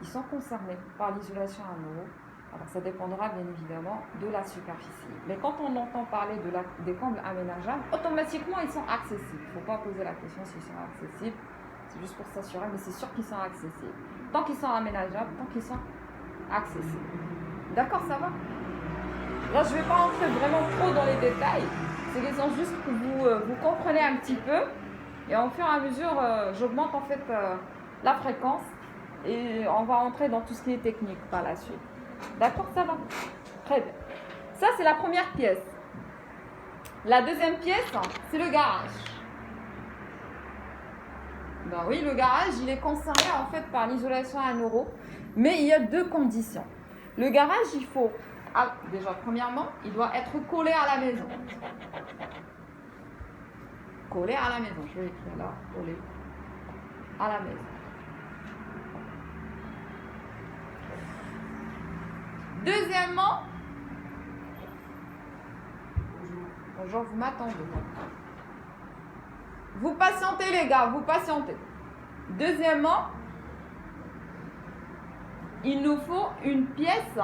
ils sont concernés par l'isolation à nouveau. Alors, ça dépendra bien évidemment de la superficie. Mais quand on entend parler des combles aménageables, automatiquement, ils sont accessibles. Il ne faut pas poser la question s'ils sont accessibles. C'est juste pour s'assurer, mais c'est sûr qu'ils sont accessibles. Tant qu'ils sont aménageables, tant qu'ils sont accessibles. D'accord, ça va? Là, je ne vais pas entrer vraiment trop dans les détails. C'est question juste que vous compreniez un petit peu. Et au fur et à mesure, j'augmente en fait la fréquence et on va entrer dans tout ce qui est technique par la suite. D'accord, ça va? Très bien. Ça, c'est la première pièce. La deuxième pièce, c'est le garage. Ben oui, le garage, il est concerné en fait par l'isolation à 1 €, mais il y a 2 conditions. Le garage, il faut, déjà premièrement, il doit être collé à la maison. Collé à la maison, je vais écrire là, collé à la maison. Deuxièmement, bonjour, vous m'attendez. Vous patientez les gars, vous patientez. Deuxièmement, il nous faut une pièce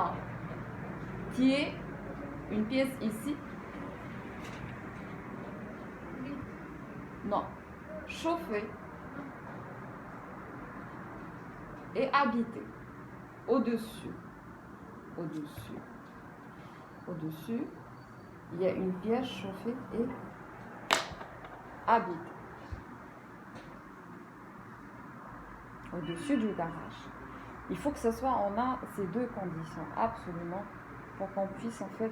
qui est une pièce ici. Non, chauffée et habitée. Au-dessus, il y a une pièce chauffée et habitée. Au-dessus du garage. Il faut que ce soit, on a ces 2 conditions absolument pour qu'on puisse en fait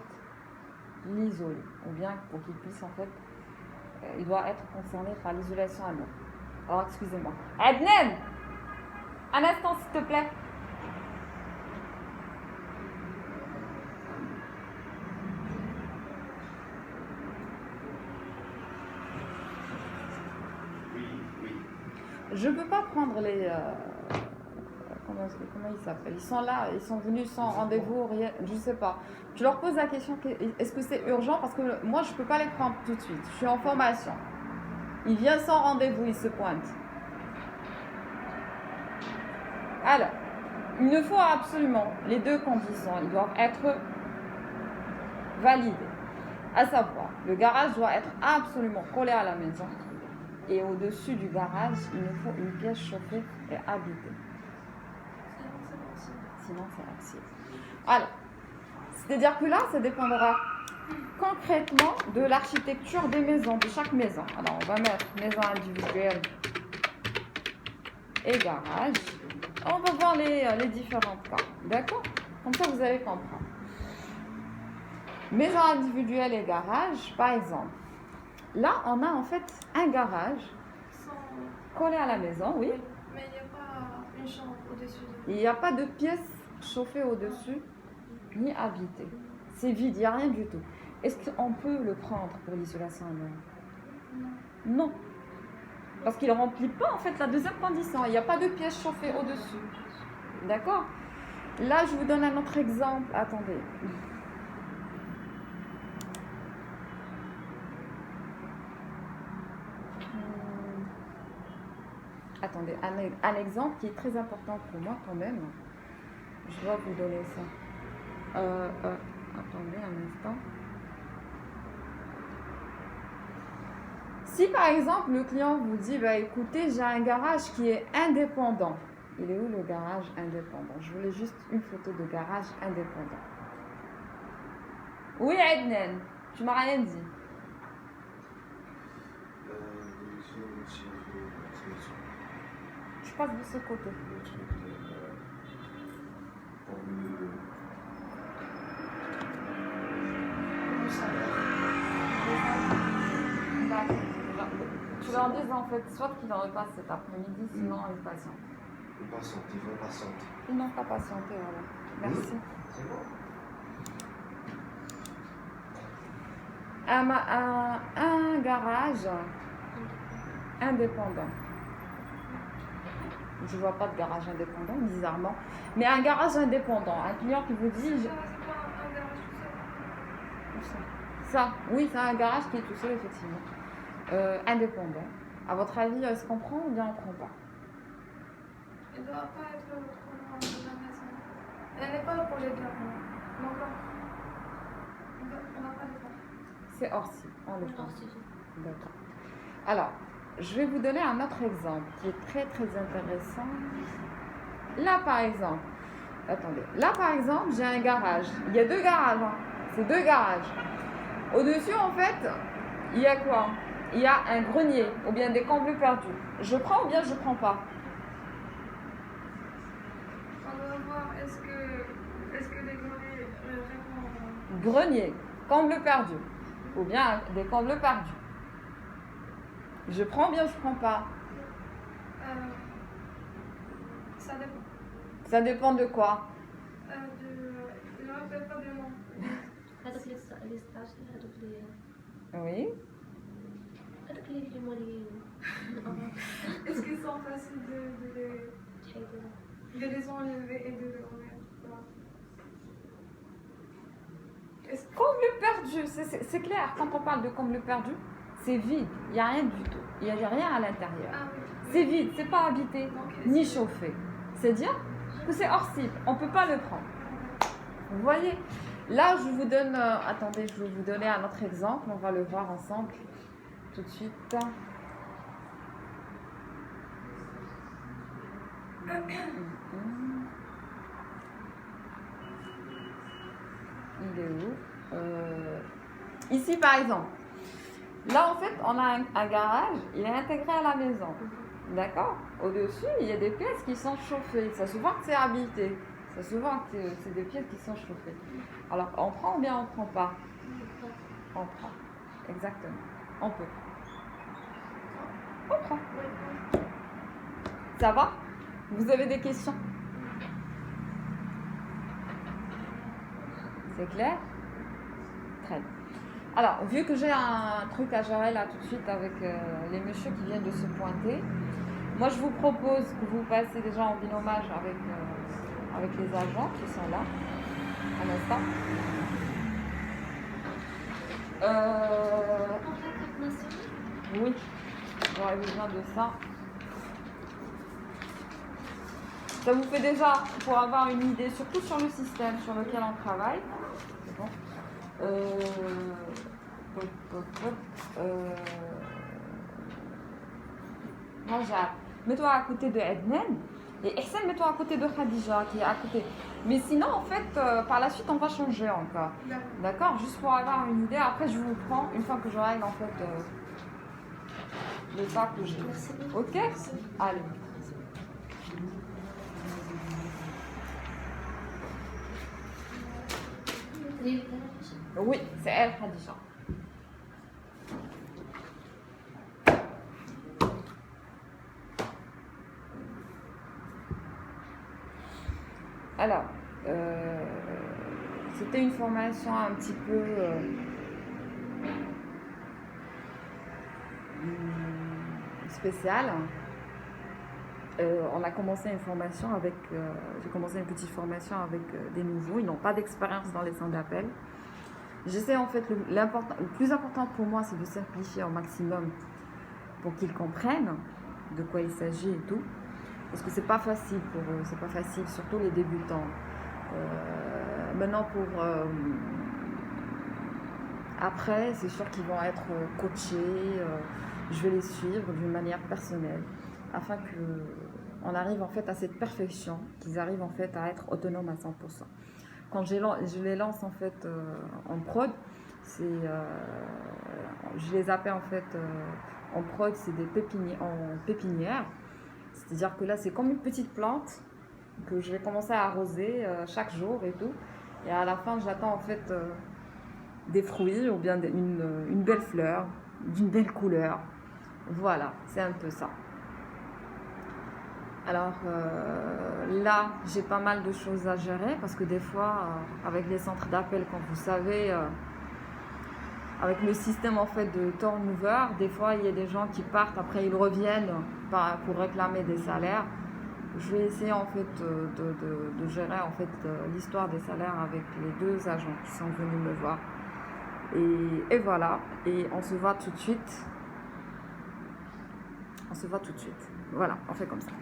l'isoler, ou bien pour qu'il puisse en fait, il doit être concerné par l'isolation à l'eau. Alors excusez-moi. Adnan, un instant s'il te plaît. Je ne peux pas prendre les... comment ils s'appellent? Ils sont là, ils sont venus sans rendez-vous, rien, je ne sais pas. Je leur pose la question, est-ce que c'est urgent? Parce que moi, je ne peux pas les prendre tout de suite. Je suis en formation. Ils viennent sans rendez-vous, ils se pointent. Alors, il nous faut absolument les 2 conditions. Ils doivent être validés. À savoir, le garage doit être absolument collé à la maison. Et au-dessus du garage, il nous faut une pièce chauffée et habitée. Sinon, c'est actif. Alors, c'est-à-dire que là, ça dépendra concrètement de l'architecture des maisons, de chaque maison. Alors, on va mettre maison individuelle et garage. On va voir les différents cas. D'accord? Comme ça, vous allez comprendre. Maison individuelle et garage, par exemple. Là, on a en fait un garage collé à la maison, oui. Mais il n'y a pas une chambre au-dessus. Il n'y a pas de pièce chauffée au-dessus, ni habitée. C'est vide, il n'y a rien du tout. Est-ce qu'on peut le prendre pour l'isolation à l'eau? Non. Parce qu'il ne remplit pas en fait la deuxième condition. Il n'y a pas de pièce chauffée au-dessus. D'accord? Là, je vous donne un autre exemple. Attendez. Attendez, un exemple qui est très important pour moi quand même. Je dois vous donner ça. Attendez un instant. Si par exemple le client vous dit, bah, écoutez, j'ai un garage qui est indépendant. Il est où le garage indépendant? Je voulais juste une photo de garage indépendant. Oui, Adnan, tu m'as rien dit. Je passe de ce côté. Tu leur dis en fait, soit qu'ils en repassent cet après-midi, sinon ils patientent. Ils patientent, ils vont patienter. Ils n'ont pas patienté, voilà. Merci. C'est bon. Un garage indépendant. Je ne vois pas de garage indépendant, bizarrement. Mais un garage indépendant, un client qui vous dit... C'est pas un garage tout seul. Ça, oui, c'est un garage qui est tout seul, effectivement. Indépendant. À votre avis, est-ce qu'on prend ou bien on ne prend pas? Il ne doit pas être trop loin de la maison. Elle n'est pas pour les deux. Donc, on va pas le faire. C'est hors-ci, on le prend. Hors-ci. D'accord. Alors, je vais vous donner un autre exemple qui est très très intéressant. Là par exemple, attendez, là par exemple, j'ai un garage. Il y a 2 garages, hein. C'est 2 garages. Au-dessus en fait, il y a quoi? Il y a un grenier ou bien des combles perdus. Je prends ou bien je prends pas? savoir est-ce que les greniers répondent. Grenier, comble perdu. Ou bien des combles perdus. Je prends bien, je prends pas. Ça dépend. Ça dépend de quoi? Je ne rappelle pas du nom. هذوك les stages هذوك Oui. هذوك اللي يجيبوا لي Est-ce qu'ils sont faciles تحيدوا de les enlever et de les remettre? Comble perdu, c'est clair. Quand on parle de comble perdu, c'est vide. Il n'y a rien du tout. Il n'y a rien à l'intérieur. Ah oui. C'est vide, c'est pas habité, Donc, ni chauffé. C'est dire que c'est hors cible. On ne peut pas le prendre. Vous voyez? Là, je vous donne... attendez, je vais vous donner un autre exemple. On va le voir ensemble tout de suite. Il est où? Ici, par exemple. Là, en fait, on a un garage. Il est intégré à la maison. D'accord? Au-dessus, il y a des pièces qui sont chauffées. Ça se voit que c'est habité. Ça se voit que c'est des pièces qui sont chauffées. Alors, on prend ou bien on ne prend pas? On prend. Exactement. On peut. On prend. Ça va? Vous avez des questions? C'est clair? Très bien. Alors, vu que j'ai un truc à gérer là tout de suite avec les messieurs qui viennent de se pointer, moi je vous propose que vous passiez déjà en binômage avec les agents qui sont là. Un instant. Oui, j'aurais besoin de ça. Ça vous fait déjà, pour avoir une idée, surtout sur le système sur lequel on travaille. C'est bon. Rajab, mets-toi à côté de Ednen et Ihsan, mets-toi à côté de Khadija qui est à côté. Mais sinon, en fait, par la suite, on va changer encore. D'accord? Juste pour avoir une idée. Après, je vous prends une fois que je règle en fait le pas que j'ai. Ok? Allez. Oui, c'est elle, Khadija. Alors, c'était une formation un petit peu spéciale. On a commencé une formation avec, j'ai commencé une petite formation avec des nouveaux. Ils n'ont pas d'expérience dans les centres d'appel. J'essaie en fait, le plus important pour moi, c'est de simplifier au maximum pour qu'ils comprennent de quoi il s'agit et tout. Parce que c'est pas facile pour eux, c'est pas facile, surtout les débutants. Maintenant, après, c'est sûr qu'ils vont être coachés. Je vais les suivre d'une manière personnelle, afin qu'on arrive en fait à cette perfection, qu'ils arrivent en fait à être autonomes à 100%. Quand je les lance en fait en prod, je les appelle en fait en prod, c'est des pépinières. C'est-à-dire que là, c'est comme une petite plante que je vais commencer à arroser chaque jour et tout. Et à la fin, j'attends en fait des fruits ou bien une belle fleur, d'une belle couleur. Voilà, c'est un peu ça. Alors là, j'ai pas mal de choses à gérer parce que des fois, avec les centres d'appel, comme vous savez, avec le système en fait de turnover, des fois il y a des gens qui partent, après ils reviennent pour réclamer des salaires. Je vais essayer en fait de gérer en fait l'histoire des salaires avec les deux agents qui sont venus me voir. Et voilà, et on se voit tout de suite. On se voit tout de suite. Voilà, on fait comme ça.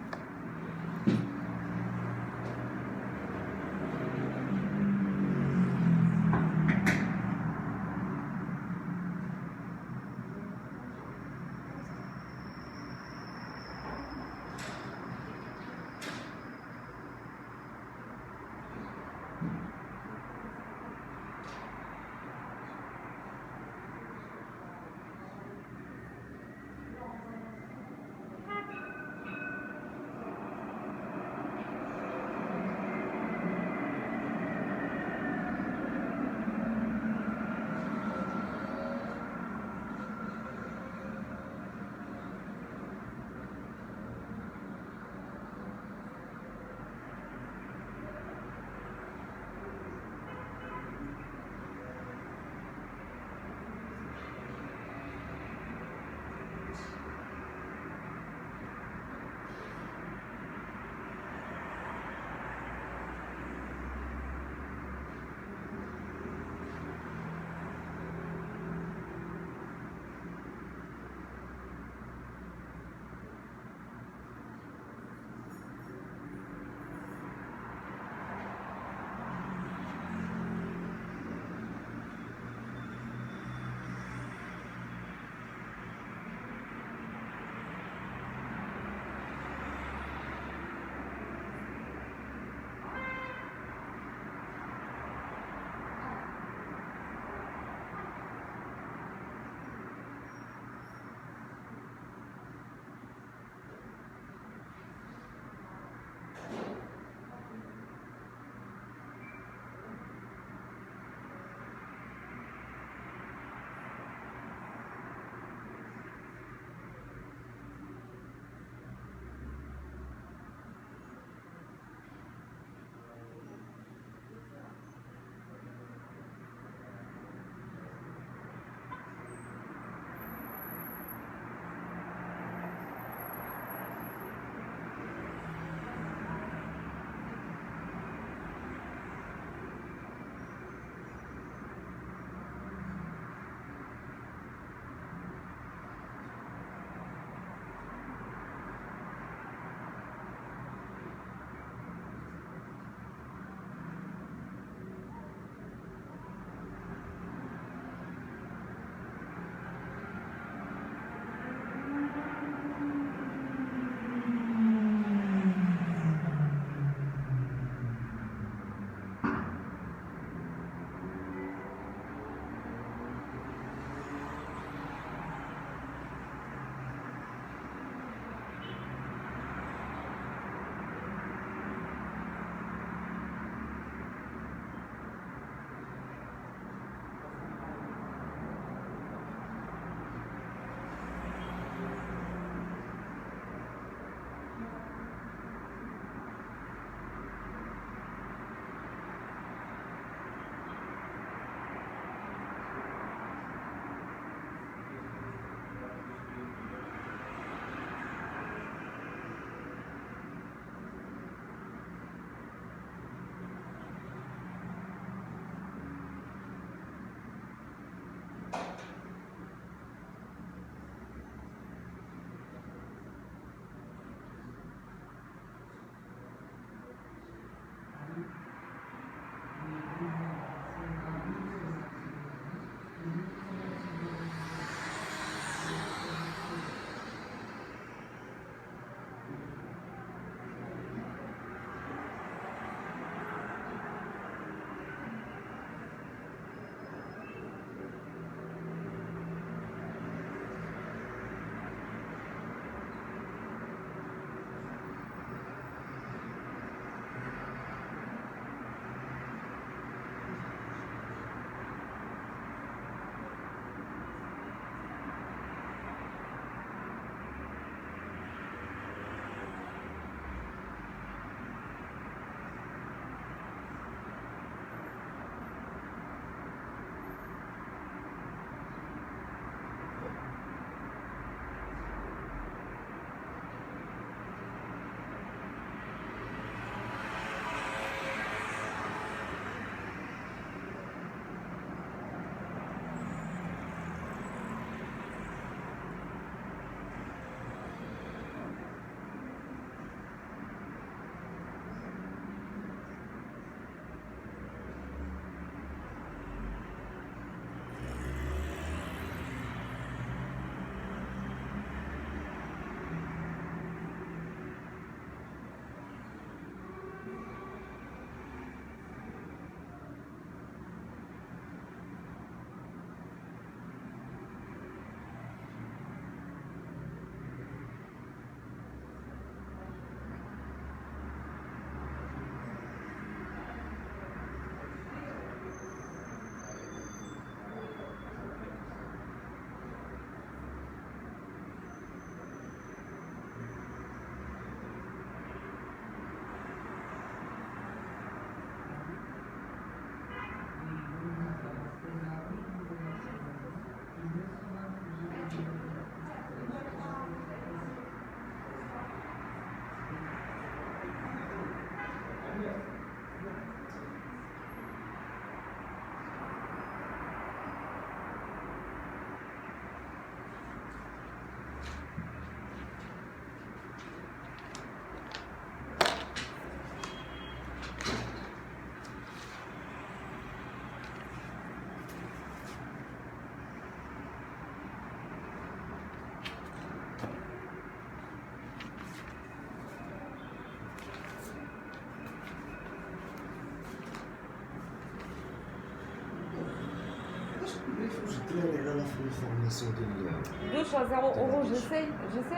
الدراري على في الفورماسيون ديال دوش à 0 euros, j'essaie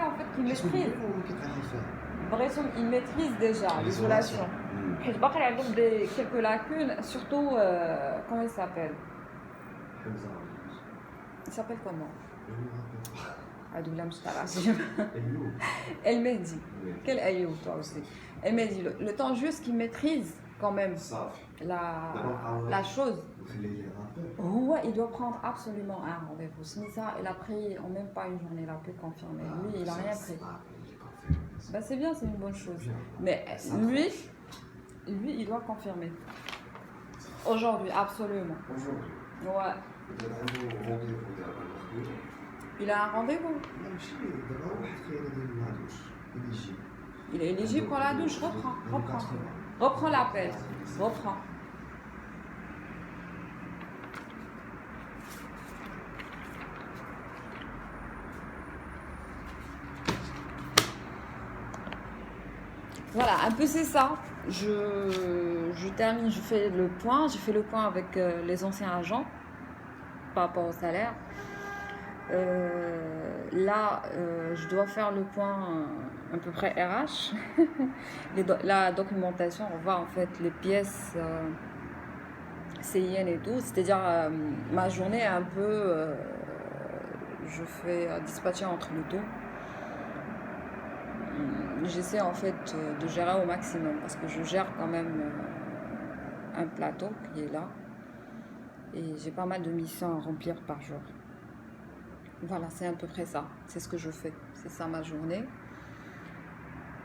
en fait qu'ils maîtrisent. كيتعلم فيها ils maîtrisent déjà l'isolation. حيت باقي عندهم quelques lacunes, surtout comment il s'appelle? Il s'appelle comment? عدو بالله مش تعرف. El Mehdi. Quel Ayoub toi aussi? El Mehdi, le temps juste qu'il maîtrise quand même la chose. Ouais, il doit prendre absolument un rendez-vous. Smisa, il a pris en même pas une journée, il a pu confirmer. Lui, il a rien pris. Bah, c'est bien, c'est une bonne chose. Mais lui, il doit confirmer. Aujourd'hui, absolument. Aujourd'hui. Ouais. Il a un rendez-vous. Il est éligible pour la douche. Reprends l'appel. Reprends. Voilà, un peu c'est ça. Je termine, je fais le point. J'ai fait le point avec les anciens agents par rapport au salaire. Là, je dois faire le point à peu près RH. La documentation, on voit en fait les pièces CIN et tout. C'est-à-dire ma journée est un peu... je fais dispatcher entre les deux. J'essaie en fait de gérer au maximum parce que je gère quand même un plateau qui est là. Et j'ai pas mal de missions à remplir par jour. Voilà, c'est à peu près ça. C'est ce que je fais. C'est ça ma journée.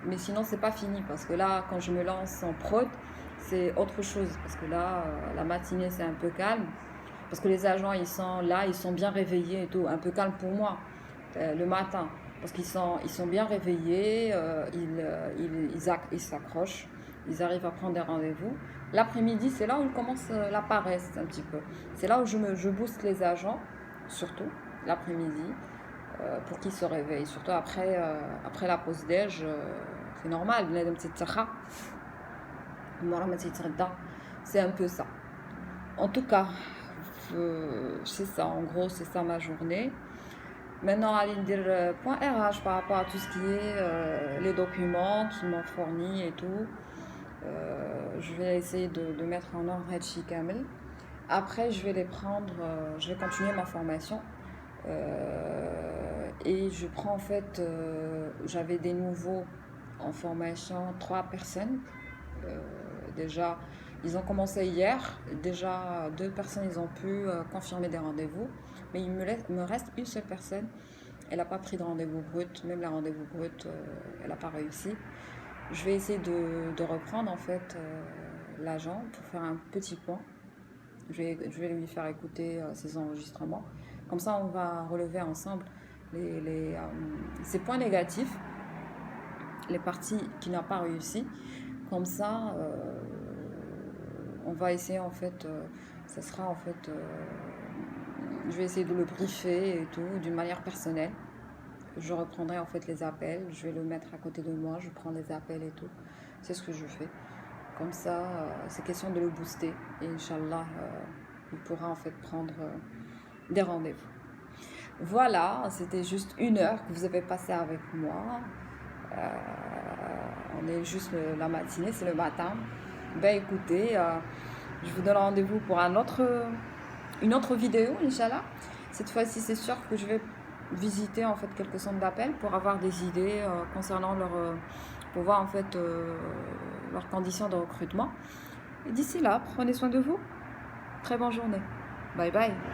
Mais sinon, c'est pas fini parce que là, quand je me lance en prod, c'est autre chose. Parce que là, la matinée, c'est un peu calme. Parce que les agents, ils sont là, ils sont bien réveillés et tout. Un peu calme pour moi, le matin. Parce qu'ils sont bien réveillés, ils s'accrochent, ils arrivent à prendre des rendez-vous. L'après-midi, c'est là où ils commencent la paresse un petit peu. C'est là où je booste les agents, surtout l'après-midi, pour qu'ils se réveillent. Surtout après la pause déj, c'est normal, c'est un peu ça. En tout cas, c'est ça, en gros, c'est ça ma journée. Maintenant, allez dire point RH par rapport à tout ce qui est les documents qu'ils m'ont fournis et tout. Je vais essayer de mettre en ordre Hedchi Kamel. Après, je vais les prendre, je vais continuer ma formation. Et je prends en fait, j'avais des nouveaux en formation, 3 personnes. Déjà, ils ont commencé hier. Déjà, 2 personnes, ils ont pu confirmer des rendez-vous. Mais il me reste une seule personne. Elle n'a pas pris de rendez-vous brut. Même la rendez-vous brut, elle n'a pas réussi. Je vais essayer de reprendre en fait l'agent pour faire un petit point. Je vais lui faire écouter ses enregistrements. Comme ça, on va relever ensemble ses points négatifs, les parties qui n'ont pas réussi. Comme ça, on va essayer en fait, ça sera en fait, je vais essayer de le briefer et tout, d'une manière personnelle. Je reprendrai en fait les appels, je vais le mettre à côté de moi, je prends les appels et tout. C'est ce que je fais. Comme ça, c'est question de le booster. Et Inch'Allah, il pourra en fait prendre des rendez-vous. Voilà, c'était juste 1 heure que vous avez passé avec moi. On est juste la matinée, c'est le matin. Ben écoutez, je vous donne rendez-vous pour une autre vidéo, Inch'Allah. Cette fois-ci, c'est sûr que je vais visiter en fait quelques centres d'appel pour avoir des idées concernant pour voir en fait leurs conditions de recrutement. Et d'ici là, prenez soin de vous. Très bonne journée. Bye bye.